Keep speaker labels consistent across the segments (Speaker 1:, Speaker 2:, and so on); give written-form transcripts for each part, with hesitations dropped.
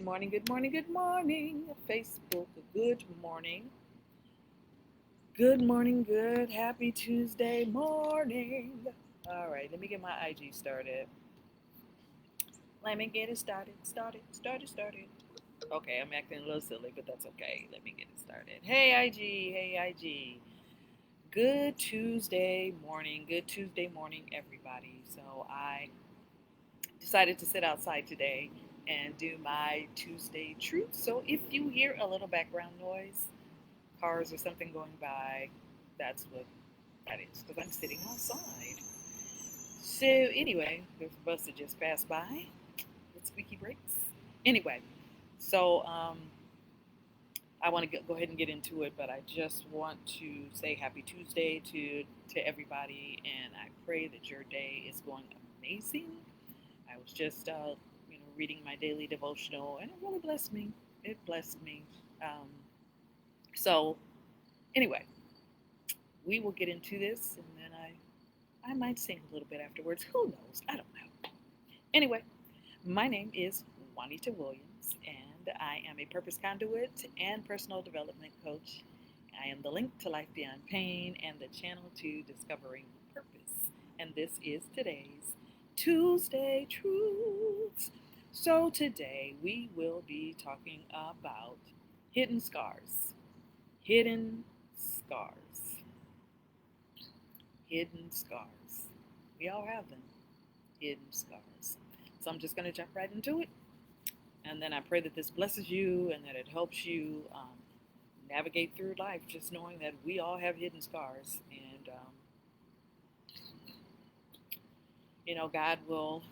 Speaker 1: morning, good morning, good morning, Facebook. Good morning. Good morning, good. Happy Tuesday morning. All right, let me get my IG started. Let me get it started. Okay, I'm acting a little silly, but that's okay. Let me get it started. Hey, IG. Hey, IG. Good Tuesday morning. Good Tuesday morning, everybody. So I decided to sit outside today and do my Tuesday truth. So if you hear a little background noise, cars or something going by, that's what that is because I'm sitting outside. So anyway, there's a bus that just passed by with squeaky brakes. Anyway, so I want to go ahead and get into it, but I just want to say happy Tuesday to everybody, and I pray that your day is going amazing. I was just reading my daily devotional, and it really blessed me. It blessed me. Um, so anyway, we will get into this, and then I might sing a little bit afterwards. Who knows? I don't know. Anyway, my name is Juanita Williams, and I am a purpose conduit and personal development coach. I am the link to life beyond pain and the channel to discovering purpose. And this is today's Tuesday Truths. So today we will be talking about hidden scars. Hidden scars. Hidden scars. We all have them. Hidden scars. So I'm just going to jump right into it. And then I pray that this blesses you and that it helps you navigate through life, just knowing that we all have hidden scars. And, God will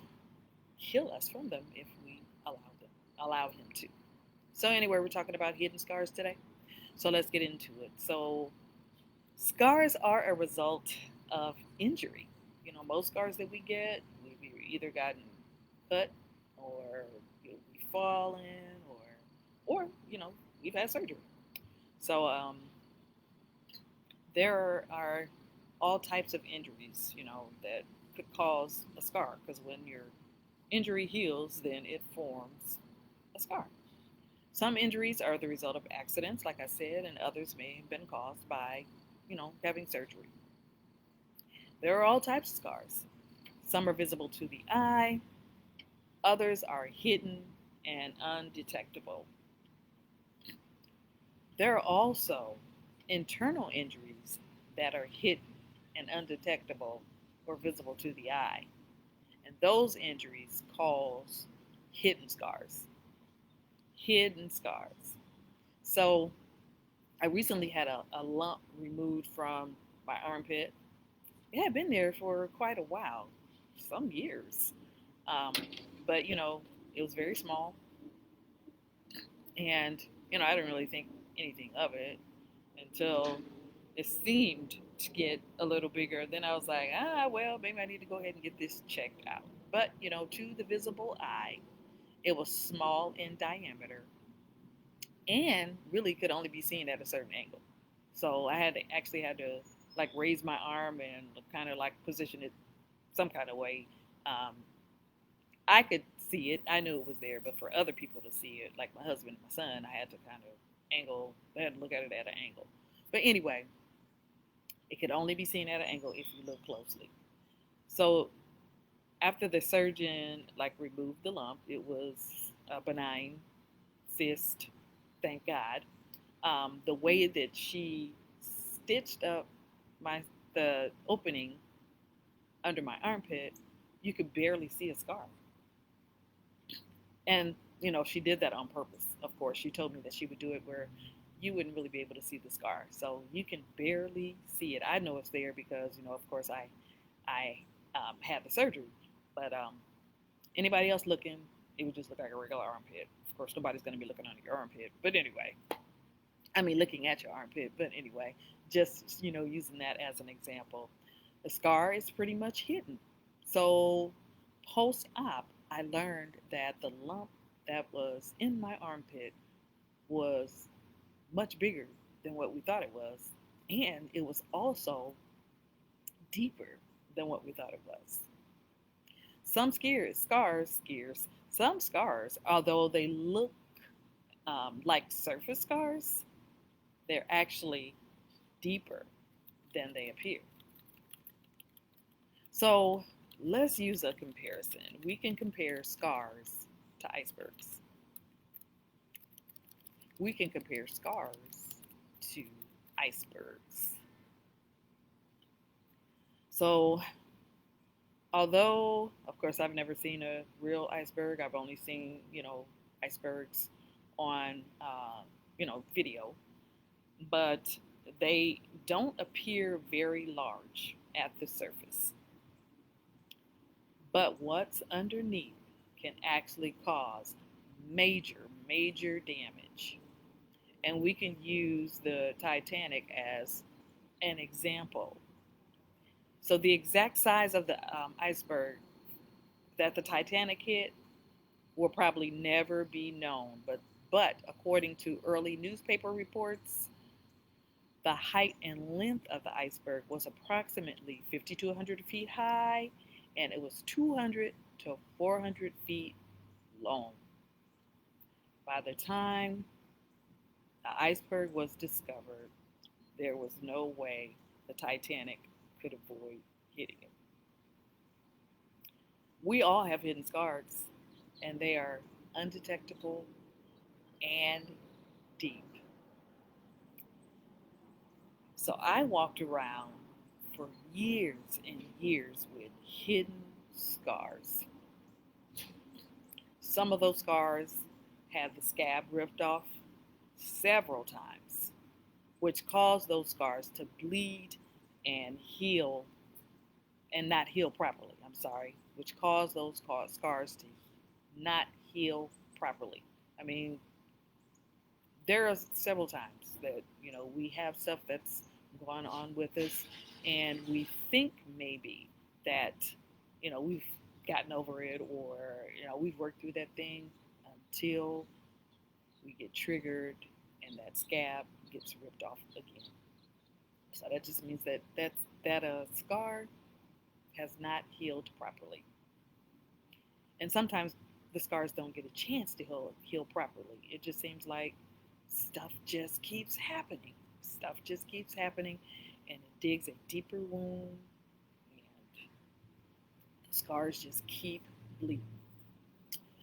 Speaker 1: heal us from them if we allow Him to. So, anyway, we're talking about hidden scars today. So, let's get into it. So, scars are a result of injury. Most scars that we get, we've either gotten cut or we've fallen or we've had surgery. So there are all types of injuries, that could cause a scar because when your injury heals, then it forms a scar. Some injuries are the result of accidents, like I said, and others may have been caused by, having surgery. There are all types of scars. Some are visible to the eye, others are hidden and undetectable. There are also internal injuries that are hidden and undetectable or visible to the eye. And those injuries cause hidden scars. Hidden scars. So I recently had a lump removed from my armpit. It had been there for quite a while, some years. Um, but, it was very small. And, I didn't really think anything of it until it seemed to get a little bigger. Then I was like, well, maybe I need to go ahead and get this checked out. But, to the visible eye, it was small in diameter and really could only be seen at a certain angle. So I had to like raise my arm and kind of like position it some kind of way. Um, I could see it. I knew it was there, but for other people to see it, like my husband and my son, I had to kind of I had to look at it at an angle. But anyway, it could only be seen at an angle if you look closely. So after the surgeon like removed the lump, it was a benign cyst, thank God. The way that she stitched up the opening under my armpit, you could barely see a scar. And she did that on purpose. Of course, she told me that she would do it where you wouldn't really be able to see the scar, so you can barely see it. I know it's there because of course, I had the surgery, but anybody else looking, it would just look like a regular armpit. Of course, nobody's going to be looking under your armpit, but anyway, I mean looking at your armpit. But anyway, just using that as an example, the scar is pretty much hidden. So post-op, I learned that the lump that was in my armpit was much bigger than what we thought it was, and it was also deeper than what we thought it was. Some scars, although they look Like surface scars, they're actually deeper than they appear. So let's use a comparison. We can compare scars to icebergs. We can compare scars to icebergs. So, although, of course, I've never seen a real iceberg, I've only seen, icebergs on, video, but they don't appear very large at the surface. But what's underneath can actually cause major, major damage. And we can use the Titanic as an example. So, the exact size of the iceberg that the Titanic hit will probably never be known. But according to early newspaper reports, the height and length of the iceberg was approximately 50 to 100 feet high, and it was 200 to 400 feet long. By the time the iceberg was discovered, there was no way the Titanic could avoid hitting it. We all have hidden scars, and they are undetectable and deep. So I walked around for years and years with hidden scars. Some of those scars had the scab ripped off several times, which caused those scars to bleed and heal and not heal properly. I'm sorry, which caused those scars to not heal properly. I mean, there are several times that we have stuff that's gone on with us, and we think maybe that we've gotten over it, or we've worked through that thing until we get triggered and that scab gets ripped off again. So that just means that scar has not healed properly. And sometimes the scars don't get a chance to heal properly. It just seems like stuff just keeps happening. Stuff just keeps happening, and it digs a deeper wound, and the scars just keep bleeding.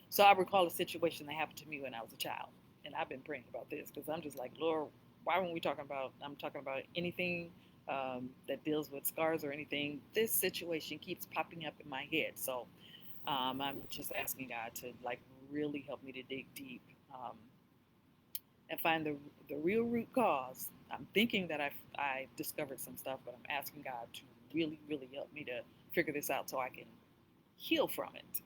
Speaker 1: So I recall a situation that happened to me when I was a child, and I've been praying about this because I'm just like, Lord, why weren't we talking about? I'm talking about anything that deals with scars or anything. This situation keeps popping up in my head, so I'm just asking God to like really help me to dig deep and find the real root cause. I'm thinking that I discovered some stuff, but I'm asking God to really, really help me to figure this out so I can heal from it.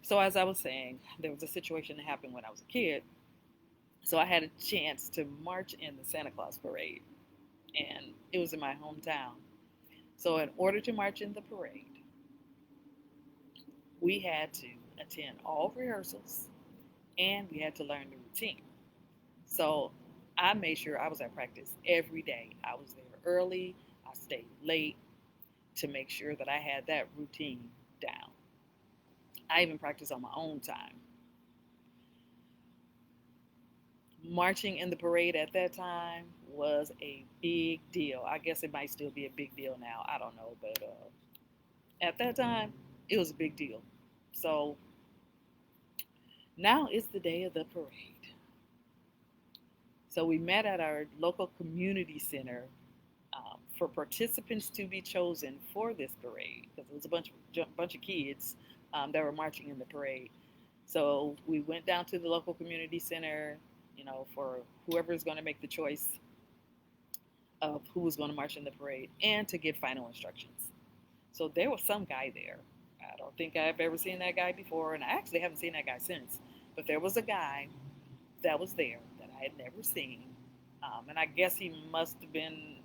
Speaker 1: So as I was saying, there was a situation that happened when I was a kid. So I had a chance to march in the Santa Claus parade, and it was in my hometown. So in order to march in the parade, we had to attend all rehearsals and we had to learn the routine. So I made sure I was at practice every day. I was there early, I stayed late to make sure that I had that routine down. I even practiced on my own time. Marching in the parade at that time was a big deal. I guess it might still be a big deal now. I don't know. But at that time, it was a big deal. So now it's the day of the parade. So we met at our local community center for participants to be chosen for this parade because it was a bunch of kids that were marching in the parade. So we went down to the local community center, for whoever's going to make the choice of who was going to march in the parade and to give final instructions. So there was some guy there. I don't think I've ever seen that guy before, and I actually haven't seen that guy since. But there was a guy that was there that I had never seen. And I guess he must have been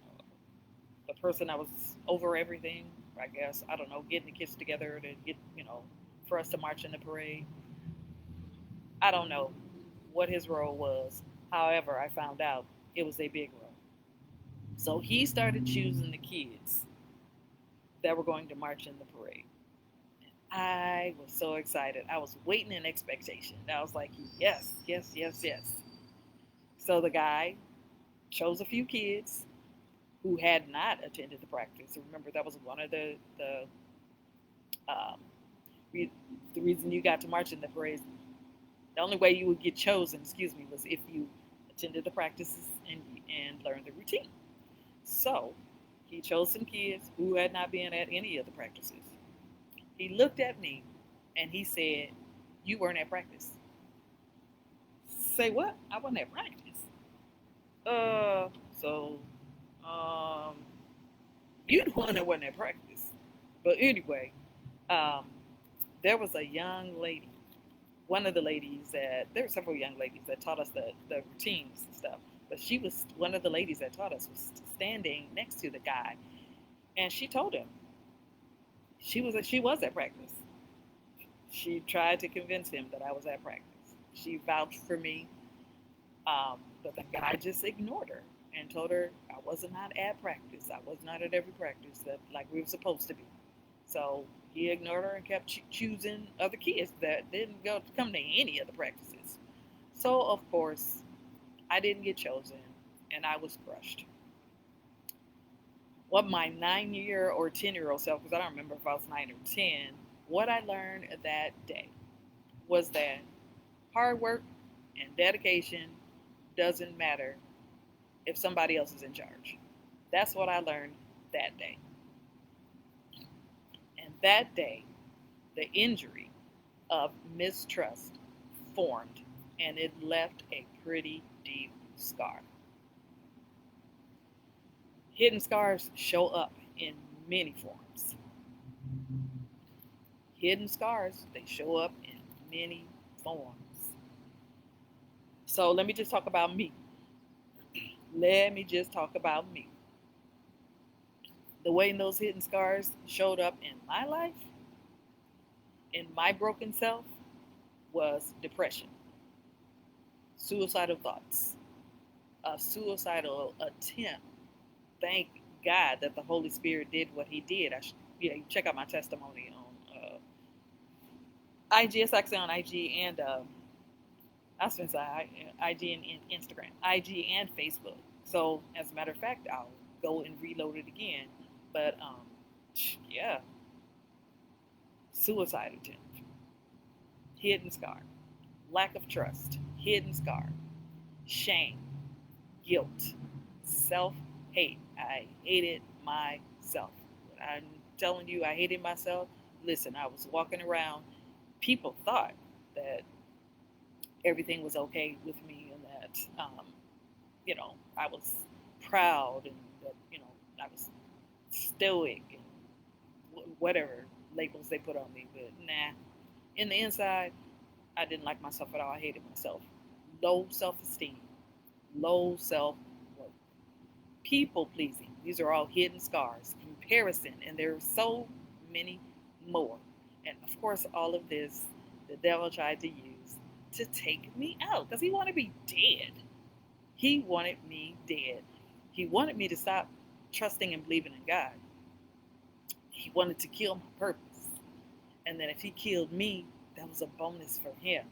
Speaker 1: the person that was over everything, I guess. I don't know, getting the kids together to get, for us to march in the parade. I don't know what his role was. However, I found out it was a big role. So he started choosing the kids that were going to march in the parade. I was so excited. I was waiting in expectation. I was like, yes, yes, yes, yes. So the guy chose a few kids who had not attended the practice. Remember, that was one of um, the reason you got to march in the parade. The only way you would get chosen, was if you attended the practices and learned the routine. So he chose some kids who had not been at any of the practices. He looked at me and he said, "You weren't at practice." Say what? I wasn't at practice. Uh, so, um, you the one that wasn't at practice. But anyway, um, there was a young lady, one of the ladies there were several young ladies that taught us the routines and stuff. But she was one of the ladies that taught us was standing next to the guy, and she told him she was at practice. She tried to convince him that I was at practice. She vouched for me, but the guy just ignored her and told her I was not at practice. I was not at every practice that like we were supposed to be. So he ignored her and kept choosing other kids that didn't come to any of the practices. So of course I didn't get chosen, and I was crushed. What my 9 year or 10 year old self, because I don't remember if I was 9 or 10, what I learned that day was that hard work and dedication doesn't matter if somebody else is in charge. That's what I learned that day. And that day, the injury of mistrust formed, and it left a pretty deep scar. Hidden scars show up in many forms. Hidden scars, they show up in many forms. So let me just talk about me. Let me just talk about me. The way those hidden scars showed up in my life, in my broken self, was depression, suicidal thoughts, a suicidal attempt. Thank God that the Holy Spirit did what He did. You check out my testimony on IG. It's actually on IG and I was going to say IG and Instagram, IG and Facebook. So as a matter of fact, I'll go and reload it again. But yeah, suicide attempt, hidden scar, lack of trust, hidden scar, shame, guilt, self hate. I hated myself. When I'm telling you I hated myself, listen, I was walking around. People thought that everything was okay with me and that, I was proud and that, I was stoic and whatever labels they put on me. But nah, in the inside, I didn't like myself at all. I hated myself. Low self esteem, low self worth, people pleasing. These are all hidden scars, comparison, and there are so many more. And of course, all of this the devil tried to use to take me out because he wanted me dead. He wanted me dead. He wanted me to stop trusting and believing in God. He wanted to kill my purpose. And then if he killed me, that was a bonus for him.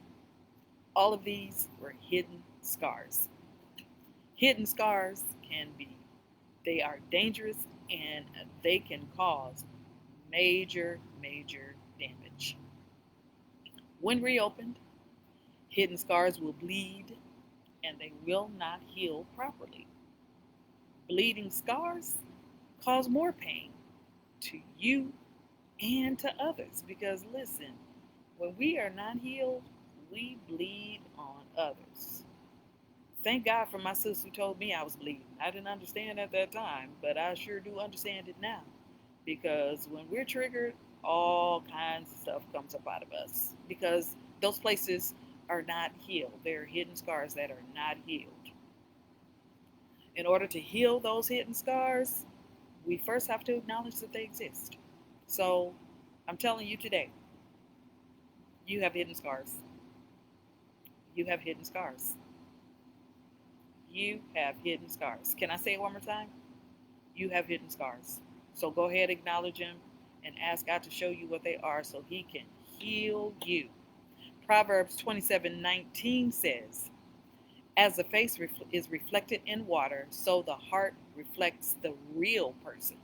Speaker 1: All of these were hidden scars. Hidden scars they are dangerous and they can cause major, major damage. When reopened, hidden scars will bleed and they will not heal properly. Bleeding scars cause more pain to you and to others because listen, when we are not healed, we bleed on others. Thank God for my sister who told me I was bleeding. I didn't understand at that time, but I sure do understand it now. Because when we're triggered, all kinds of stuff comes up out of us. Because those places are not healed. They're hidden scars that are not healed. In order to heal those hidden scars, we first have to acknowledge that they exist. So I'm telling you today, you have hidden scars. You have hidden scars. You have hidden scars. Can I say it one more time? You have hidden scars. So go ahead, acknowledge them, and ask God to show you what they are so He can heal you. Proverbs 27:19 says, As the face is reflected in water, so the heart reflects the real person.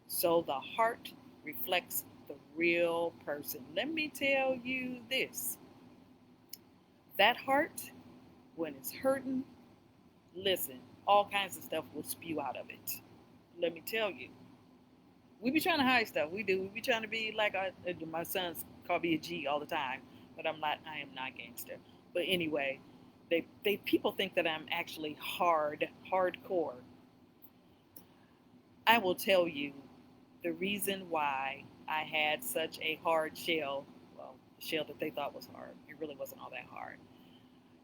Speaker 1: So the heart reflects the real person. Let me tell you this, that heart, when it's hurting, listen, all kinds of stuff will spew out of it. Let me tell you. We be trying to hide stuff. We do. We be trying to be like my sons call me a G all the time, but I'm not. I am not gangster. But anyway, they people think that I'm actually hardcore. I will tell you the reason why I had such a hard shell. Well, the shell that they thought was hard. It really wasn't all that hard.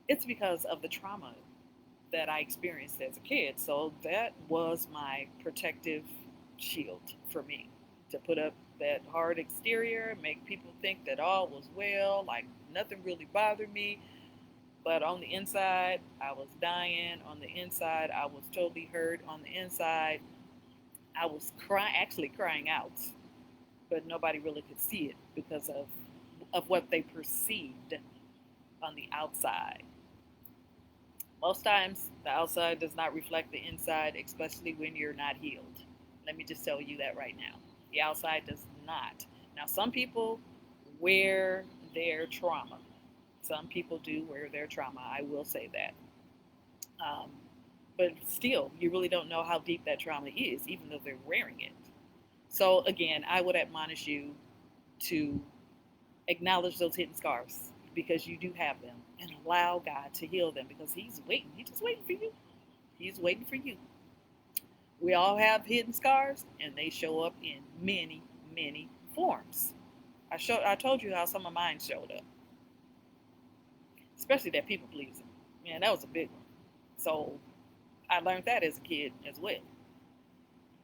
Speaker 1: It's because of the trauma that I experienced as a kid. So that was my protective shield for me, to put up that hard exterior, make people think that all was well, like nothing really bothered me. But on the inside, I was dying. On the inside, I was totally hurt. On the inside, I was actually crying out, but nobody really could see it because of what they perceived on the outside. Most times, the outside does not reflect the inside, especially when you're not healed. Let me just tell you that right now. The outside does not. Now, some people wear their trauma. Some people do wear their trauma. I will say that. Um, but still, you really don't know how deep that trauma is, even though they're wearing it. So, again, I would admonish you to acknowledge those hidden scars because you do have them, and allow God to heal them because He's waiting. He's just waiting for you. He's waiting for you. We all have hidden scars, and they show up in many, many forms. I told you how some of mine showed up, especially that people pleasing. Man, that was a big one. So I learned that as a kid as well.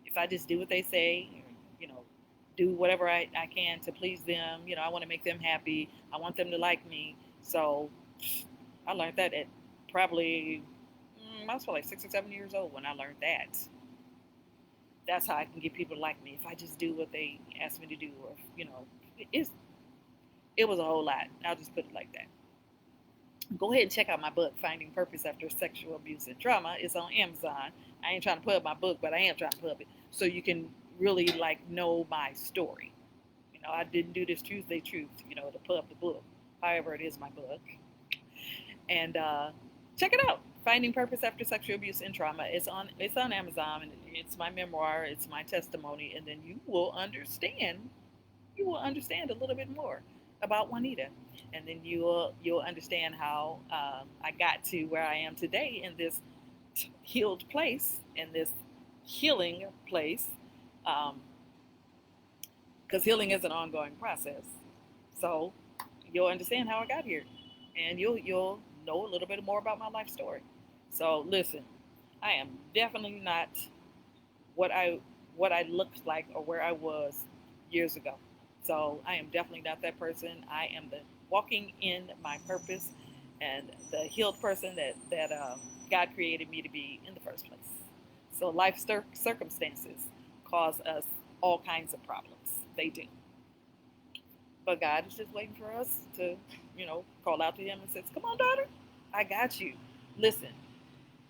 Speaker 1: If I just do what they say, you know, do whatever I can to please them, I want to make them happy. I want them to like me. So I learned that at probably, I was probably like 6 or 7 years old when I learned that. That's how I can get people to like me if I just do what they ask me to do, or it's it was a whole lot. I'll just put it like that. Go ahead and check out my book, Finding Purpose After Sexual Abuse and Trauma. It's on Amazon. I ain't trying to put up my book, but I am trying to put up it so you can really know my story. I didn't do this Tuesday Truth, to put up the book. However, it is my book. And check it out. Finding Purpose After Sexual Abuse and Trauma. It's on Amazon, and it's my memoir. It's my testimony, and then you will understand. You will understand a little bit more about Juanita, and then you'll understand how I got to where I am today in this healed place, in this healing place, because healing is an ongoing process. So you'll understand how I got here, and you'll know a little bit more about my life story. So listen, I am definitely not what I looked like or where I was years ago. So I am definitely not that person. I am the walking in my purpose and the healed person that God created me to be in the first place. So life circumstances cause us all kinds of problems. They do. But God is just waiting for us to, call out to Him and says, "Come on, daughter, I got you. Listen,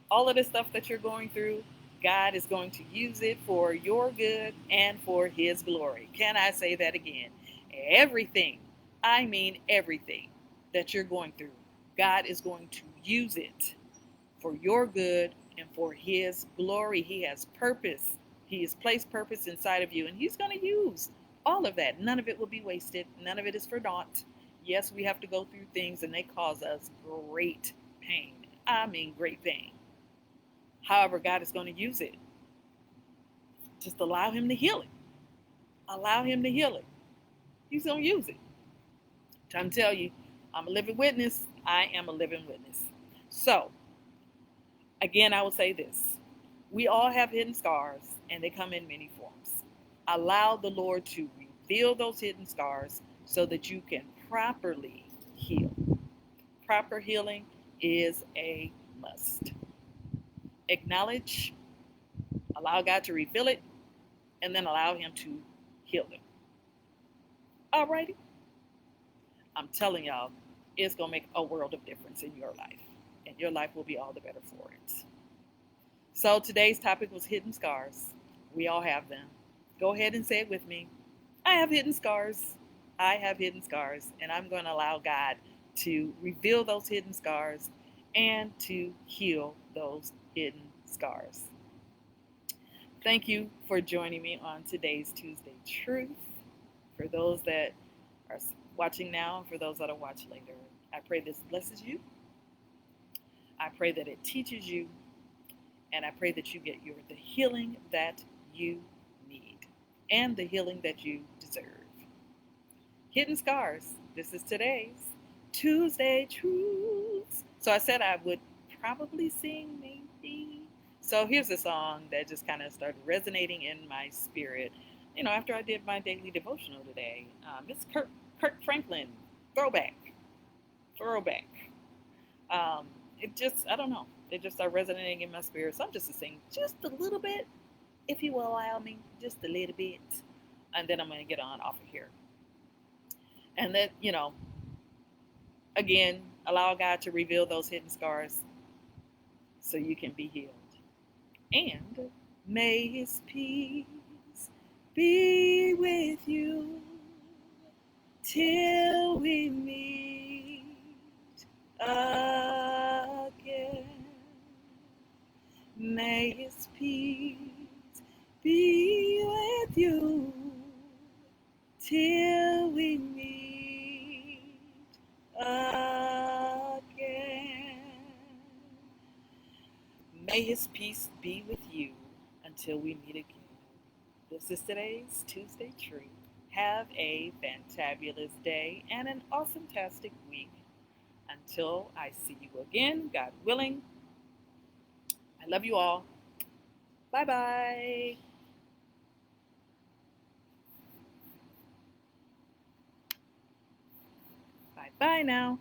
Speaker 1: all of this stuff that you're going through, God is going to use it for your good and for His glory." Can I say that again? Everything, I mean everything that you're going through, God is going to use it for your good and for His glory. He has purpose. He has placed purpose inside of you, and He's going to use all of that. None of it will be wasted. None of it is for naught. Yes, we have to go through things, and they cause us great pain. I mean, great pain. However, God is going to use it. Just allow Him to heal it. Allow Him to heal it. He's going to use it. Trying to tell you, I'm a living witness. I am a living witness. So, again, I will say this. We all have hidden scars, and they come in many forms. Allow the Lord to reveal those hidden scars so that you can properly heal. Proper healing is a must. Acknowledge, allow God to reveal it, and then allow Him to heal it. Alrighty? I'm telling y'all, it's going to make a world of difference in your life and your life will be all the better for it. So today's topic was hidden scars. We all have them. Go ahead and say it with me. I have hidden scars. I have hidden scars, and I'm going to allow God to reveal those hidden scars and to heal those hidden scars. Thank you for joining me on today's Tuesday Truth. For those that are watching now, for those that'll watch later, I pray this blesses you. I pray that it teaches you, and I pray that you get the healing that you need and the healing that you deserve. Hidden scars. This is today's Tuesday Truths. So I said I would probably sing, maybe. So here's a song that just kind of started resonating in my spirit. After I did my daily devotional today. It's Kirk Franklin, throwback. It just, I don't know. It just started resonating in my spirit. So I'm just going to sing just a little bit, if you will allow me, just a little bit. And then I'm going to get on off of here. And then, again, allow God to reveal those hidden scars so you can be healed. And may his peace be with you till we meet again. May his peace be with you till we meet again. May his peace be with you until we meet again. This is today's Tuesday Truth. Have a fantabulous day and an awesome-tastic week. Until I see you again, God willing, I love you all. Bye-bye. Bye-bye now.